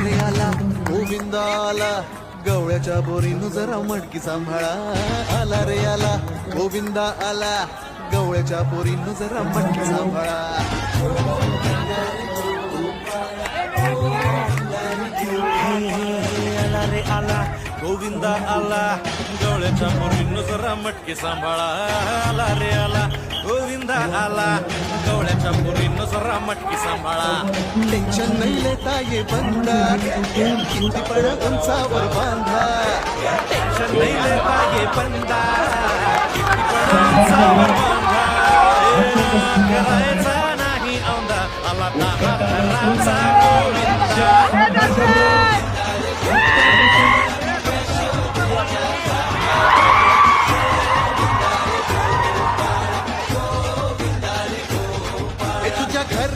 रे आला गोविंद आला गवळ्याच्या बोरीनं जरा मटकी सांभाळा. आला रे आला गोविंद आला गवळ्याच्या बोरीनं जरा मटकी सांभाळा. आला रे आला गोविंद आला गवळ्याच्या पोरीनं जरा मटके सांभाळा. आला रे आला गोविंद आला गवळ्याच्या पोरीनं जरा मटके सांभाळा. टेन्शन नाही लेता ये बंदा किती पण उंचावर बांधा. टेन्शन नाही लेता ये बंदा किती पण उंचावर बांधा. करायचा नाही औंधा आला दहा घराचा गोविंदा.